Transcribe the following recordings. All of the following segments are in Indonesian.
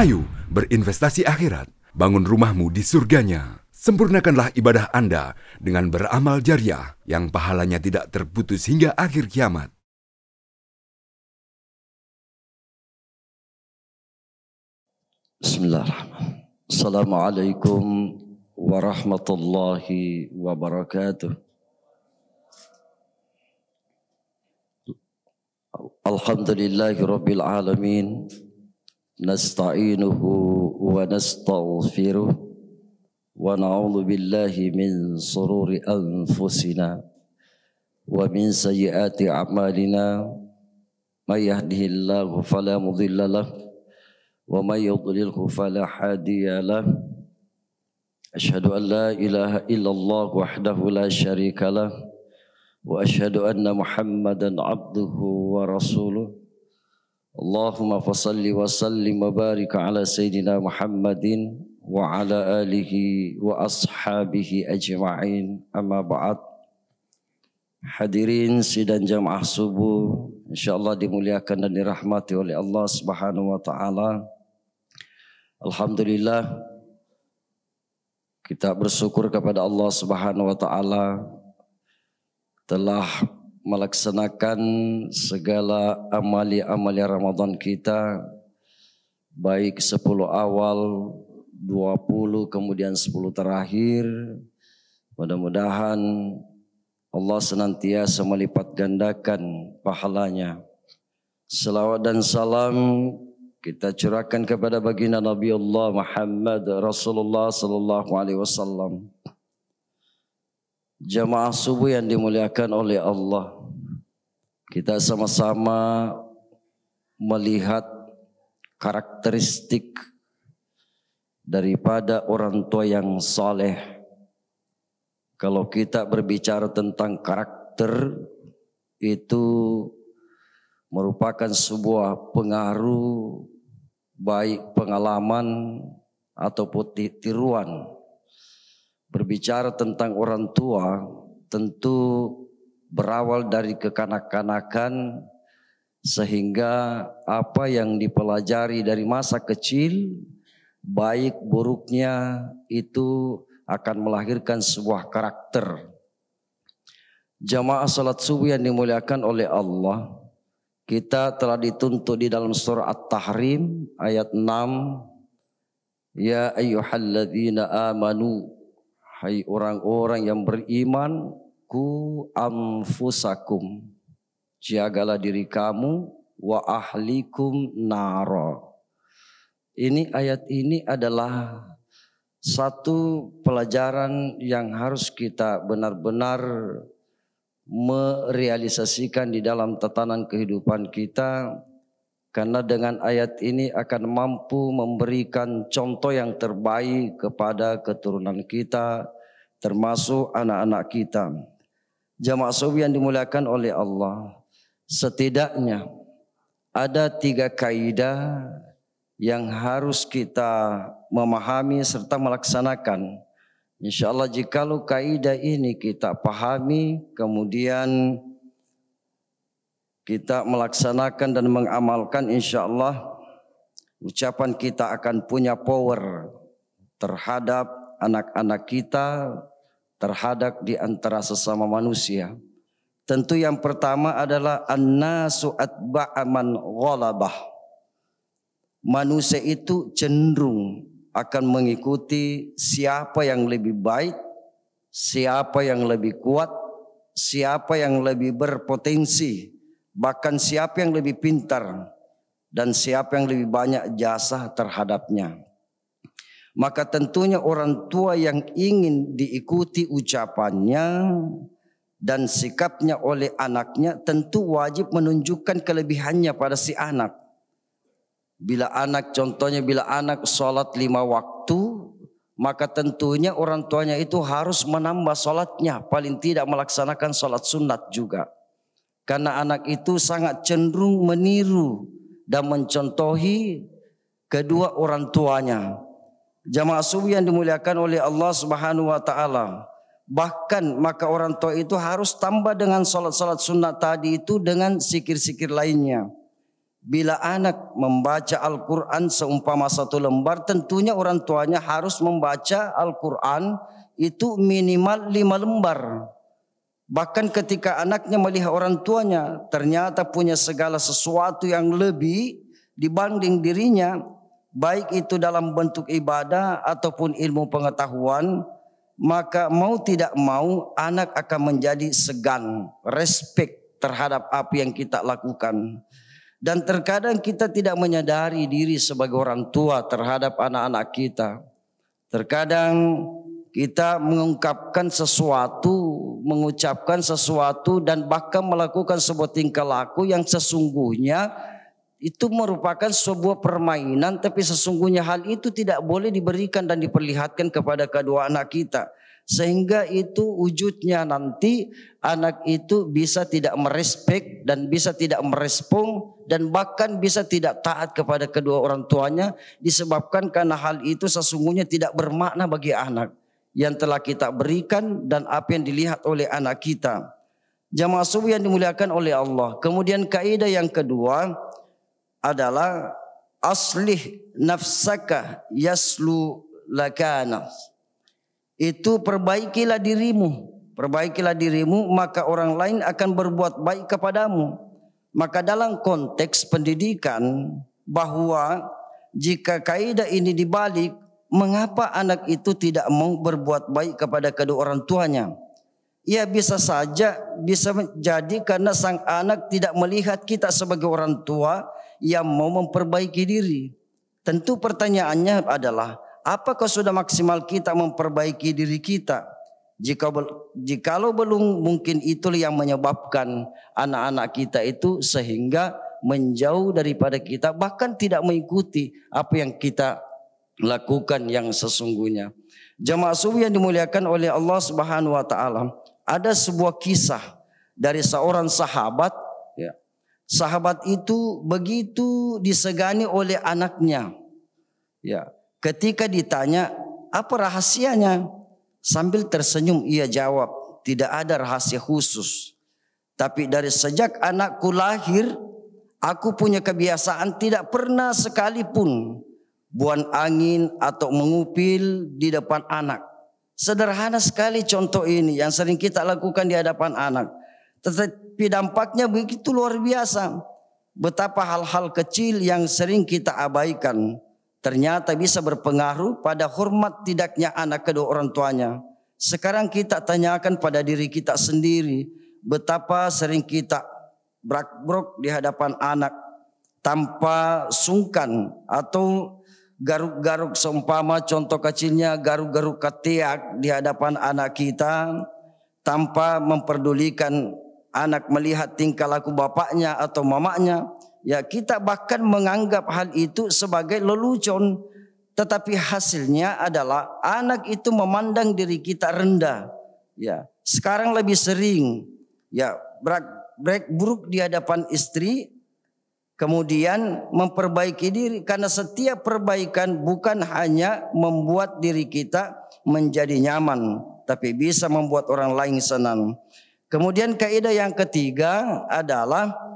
Ayo berinvestasi akhirat, bangun rumahmu di surganya. Sempurnakanlah ibadah Anda dengan beramal jariah yang pahalanya tidak terputus hingga akhir kiamat. Bismillahirrahmanirrahim. Assalamualaikum warahmatullahi wabarakatuh. Alhamdulillahi rabbil alamin. Nasta'inuhu wa nastaghfiruh wa na'udzu billahi min sururi anfusina wa min sayyiati a'malina. May yahdihillahu fala mudilla lahu wa may yudlilhu fala hadiya lahu. Asyhadu an la ilaha illallah wahdahu la syarika lah wa asyhadu anna Muhammadan abduhu wa rasuluh. Allahumma fasalli wa sallim wa barik ala sayyidina Muhammadin wa ala alihi wa ashabihi ajma'in. Amma ba'd. Hadirin sidang jamaah subuh, insyaallah dimuliakan dan dirahmati oleh Allah Subhanahu wa taala. Alhamdulillah, kita bersyukur kepada Allah Subhanahu wa taala telah melaksanakan segala amali-amali Ramadan kita, baik 10 awal, 20 kemudian 10 terakhir. Mudah-mudahan Allah senantiasa melipat gandakan pahalanya. Selawat dan salam kita curahkan kepada baginda Nabi Allah Muhammad Rasulullah sallallahu alaihi wasallam. Jamaah subuh yang dimuliakan oleh Allah, kita sama-sama melihat karakteristik daripada orang tua yang saleh. Kalau kita berbicara tentang karakter, itu merupakan sebuah pengaruh baik pengalaman ataupun tiruan. Berbicara tentang orang tua tentu berawal dari kekanak-kanakan, sehingga apa yang dipelajari dari masa kecil, baik buruknya itu akan melahirkan sebuah karakter. Jamaah salat subuh yang dimuliakan oleh Allah, kita telah dituntut di dalam surah At-Tahrim ayat 6, ya ayyuhalladzina amanu, hai orang-orang yang beriman, ku anfusakum, jagalah diri kamu, wa ahlikum nara. Ini ayat ini adalah satu pelajaran yang harus kita benar-benar merealisasikan di dalam tatanan kehidupan kita, karena dengan ayat ini akan mampu memberikan contoh yang terbaik kepada keturunan kita, termasuk anak-anak kita. Jamaah subuh yang dimuliakan oleh Allah, setidaknya ada 3 kaidah yang harus kita memahami serta melaksanakan. Insyaallah jikalau kaidah ini kita pahami, kemudian kita melaksanakan dan mengamalkan, insyaallah ucapan kita akan punya power terhadap anak-anak kita, terhadap di antara sesama manusia. Tentu yang pertama adalah an-nasu atba'a man ghalabah. Manusia itu cenderung akan mengikuti siapa yang lebih baik, siapa yang lebih kuat, siapa yang lebih berpotensi, bahkan siapa yang lebih pintar, dan siapa yang lebih banyak jasa terhadapnya. Maka tentunya orang tua yang ingin diikuti ucapannya dan sikapnya oleh anaknya, tentu wajib menunjukkan kelebihannya pada si anak. Bila anak, contohnya bila anak sholat 5 waktu, maka tentunya orang tuanya itu harus menambah sholatnya, paling tidak melaksanakan sholat sunat juga. Karena anak itu sangat cenderung meniru dan mencontohi kedua orang tuanya. Jamaah subuh yang dimuliakan oleh Allah Subhanahu wa taala, bahkan maka orang tua itu harus tambah dengan sholat-sholat sunat tadi itu dengan zikir-zikir lainnya. Bila anak membaca Al-Quran seumpama 1 lembar, tentunya orang tuanya harus membaca Al-Quran itu minimal 5 lembar. Bahkan ketika anaknya melihat orang tuanya ternyata punya segala sesuatu yang lebih dibanding dirinya, baik itu dalam bentuk ibadah ataupun ilmu pengetahuan, maka mau tidak mau anak akan menjadi segan, respect terhadap apa yang kita lakukan. Dan terkadang kita tidak menyadari diri sebagai orang tua terhadap anak-anak kita. Terkadang kita mengungkapkan sesuatu, mengucapkan sesuatu, dan bahkan melakukan sebuah tingkah laku yang sesungguhnya itu merupakan sebuah permainan, tapi sesungguhnya hal itu tidak boleh diberikan dan diperlihatkan kepada kedua anak kita. Sehingga itu wujudnya nanti anak itu bisa tidak merespek dan bisa tidak merespon dan bahkan bisa tidak taat kepada kedua orang tuanya, disebabkan karena hal itu sesungguhnya tidak bermakna bagi anak yang telah kita berikan dan apa yang dilihat oleh anak kita. Jamaah subuh yang dimuliakan oleh Allah. Kemudian kaidah yang kedua adalah aslih nafsaka yaslu lakana. Itu perbaikilah dirimu, maka orang lain akan berbuat baik kepadamu. Maka dalam konteks pendidikan, bahwa jika kaidah ini dibalik, mengapa anak itu tidak mau berbuat baik kepada kedua orang tuanya? Ya bisa saja, bisa menjadi karena sang anak tidak melihat kita sebagai orang tua yang mau memperbaiki diri. Tentu pertanyaannya adalah, apakah sudah maksimal kita memperbaiki diri kita? Jikalau belum, mungkin itulah yang menyebabkan anak-anak kita itu sehingga menjauh daripada kita, bahkan tidak mengikuti apa yang kita lakukan yang sesungguhnya. Jamaah subuh yang dimuliakan oleh Allah Subhanahu wa taala, ada sebuah kisah dari seorang sahabat, ya. Sahabat itu begitu disegani oleh anaknya. Ya. Ketika ditanya, apa rahasianya? Sambil tersenyum ia jawab, tidak ada rahasia khusus. Tapi dari sejak anakku lahir, aku punya kebiasaan tidak pernah sekalipun buang angin atau mengupil di depan anak. Sederhana sekali contoh ini yang sering kita lakukan di hadapan anak. Tetapi dampaknya begitu luar biasa. Betapa hal-hal kecil yang sering kita abaikan ternyata bisa berpengaruh pada hormat tidaknya anak kedua orang tuanya. Sekarang kita tanyakan pada diri kita sendiri, betapa sering kita brak-brok di hadapan anak tanpa sungkan, atau garuk-garuk seumpama contoh kecilnya garuk-garuk ketiak di hadapan anak kita tanpa memperdulikan anak melihat tingkah laku bapaknya atau mamanya. Ya, kita bahkan menganggap hal itu sebagai lelucon, tetapi hasilnya adalah anak itu memandang diri kita rendah. Ya, sekarang lebih sering ya break buruk di hadapan istri, kemudian memperbaiki diri, karena setiap perbaikan bukan hanya membuat diri kita menjadi nyaman, tapi bisa membuat orang lain senang. Kemudian kaidah yang ketiga adalah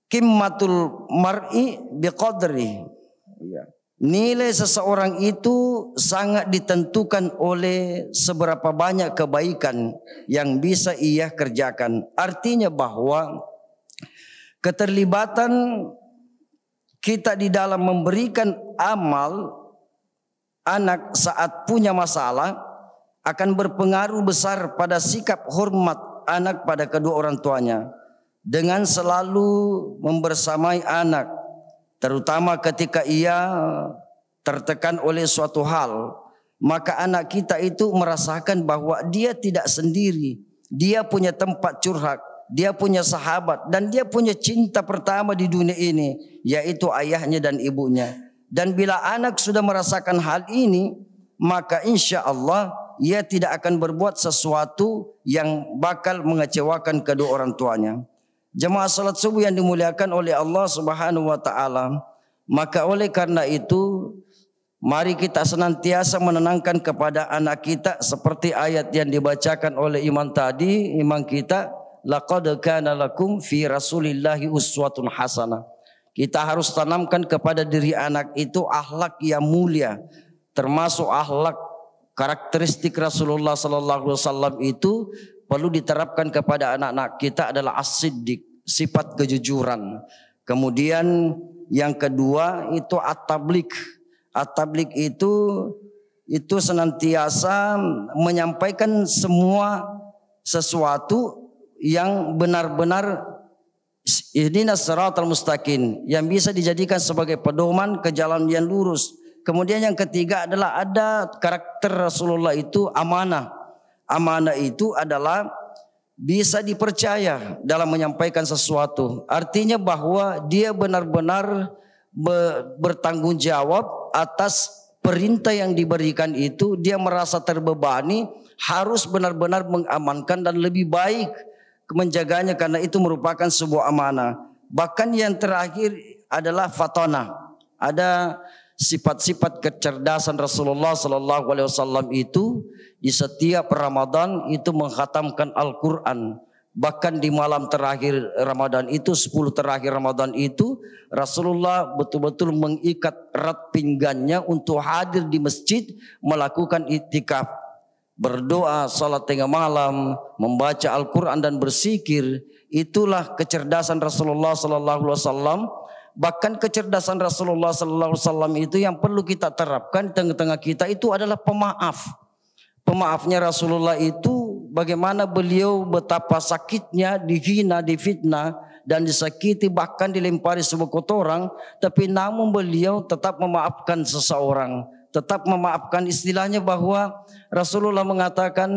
qimmatul mar'i biqadri. Ya. Nilai seseorang itu sangat ditentukan oleh seberapa banyak kebaikan yang bisa ia kerjakan. Artinya bahwa keterlibatan kita di dalam memberikan amal anak saat punya masalah akan berpengaruh besar pada sikap hormat anak pada kedua orang tuanya. Dengan selalu membersamai anak, terutama ketika ia tertekan oleh suatu hal, maka anak kita itu merasakan bahwa dia tidak sendiri. Dia punya tempat curhat, dia punya sahabat, dan dia punya cinta pertama di dunia ini, yaitu ayahnya dan ibunya. Dan bila anak sudah merasakan hal ini, maka insya Allah ia tidak akan berbuat sesuatu yang bakal mengecewakan kedua orang tuanya. Jemaah salat subuh yang dimuliakan oleh Allah Subhanahu wa taala, maka oleh karena itu mari kita senantiasa menenangkan kepada anak kita seperti ayat yang dibacakan oleh imam tadi, imam kita, laqad kana lakum fi Rasulillahi uswatun hasanah. Kita harus tanamkan kepada diri anak itu akhlak yang mulia, termasuk akhlak karakteristik Rasulullah sallallahu alaihi wasallam itu perlu diterapkan kepada anak-anak kita adalah as-siddiq, sifat kejujuran. Kemudian yang kedua itu at-tabligh. At-tabligh itu senantiasa menyampaikan semua sesuatu yang benar-benar ihdinas siratal mustaqim, yang bisa dijadikan sebagai pedoman ke jalan yang lurus. Kemudian yang ketiga adalah ada karakter Rasulullah itu amanah. Amanah itu adalah bisa dipercaya dalam menyampaikan sesuatu. Artinya bahwa dia benar-benar bertanggung jawab atas perintah yang diberikan itu. Dia merasa terbebani, harus benar-benar mengamankan dan lebih baik menjaganya karena itu merupakan sebuah amanah. Bahkan yang terakhir adalah fatonah. Ada sifat-sifat kecerdasan Rasulullah sallallahu alaihi wasallam itu di setiap Ramadan itu mengkhatamkan Al-Qur'an. Bahkan di malam terakhir Ramadan itu, 10 terakhir Ramadan itu, Rasulullah betul-betul mengikat erat pinggannya untuk hadir di masjid melakukan iktikaf. Berdoa, salat tengah malam, membaca Al-Quran dan berzikir. Itulah kecerdasan Rasulullah sallallahu alaihi wasallam. Bahkan kecerdasan Rasulullah sallallahu alaihi wasallam itu yang perlu kita terapkan di tengah-tengah kita itu adalah pemaaf. Pemaafnya Rasulullah itu bagaimana beliau betapa sakitnya dihina, difitnah dan disakiti, bahkan dilempari sebuah kotoran, tapi namun beliau tetap memaafkan seseorang. Tetap memaafkan, istilahnya bahwa Rasulullah mengatakan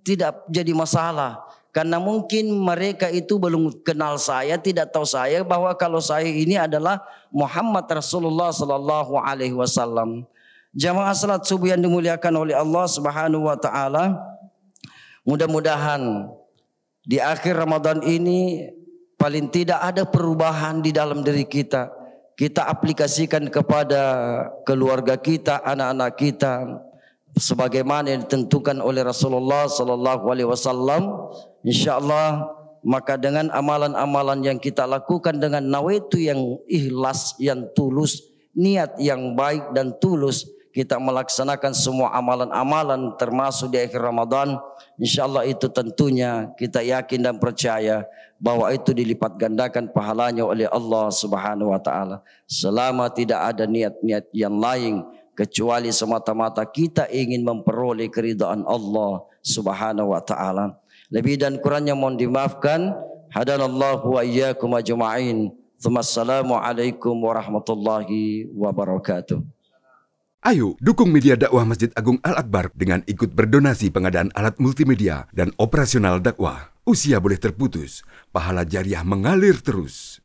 tidak jadi masalah. Karena mungkin mereka itu belum kenal saya, tidak tahu saya bahwa kalau saya ini adalah Muhammad Rasulullah sallallahu alaihi wasallam. Jamaah salat subuh yang dimuliakan oleh Allah Subhanahu wa taala, mudah-mudahan di akhir Ramadan ini paling tidak ada perubahan di dalam diri kita. Kita aplikasikan kepada keluarga kita, anak-anak kita, sebagaimana yang ditentukan oleh Rasulullah sallallahu alaihi wasallam. Insyaallah, maka dengan amalan-amalan yang kita lakukan dengan nawaitu yang ikhlas, yang tulus, niat yang baik dan tulus, kita melaksanakan semua amalan-amalan termasuk di akhir Ramadan. Insyaallah itu tentunya kita yakin dan percaya bahwa itu dilipat gandakan pahalanya oleh Allah Subhanahu wa taala. Selama tidak ada niat-niat yang lain kecuali semata-mata kita ingin memperoleh keridhaan Allah Subhanahu wa taala. Lebih dan kurangnya mohon dimaafkan. Hadanallahu wa iyyakum ajma'in. Assalamualaikum warahmatullahi wabarakatuh. Ayo dukung media dakwah Masjid Agung Al-Akbar dengan ikut berdonasi pengadaan alat multimedia dan operasional dakwah. Usia boleh terputus, pahala jariah mengalir terus.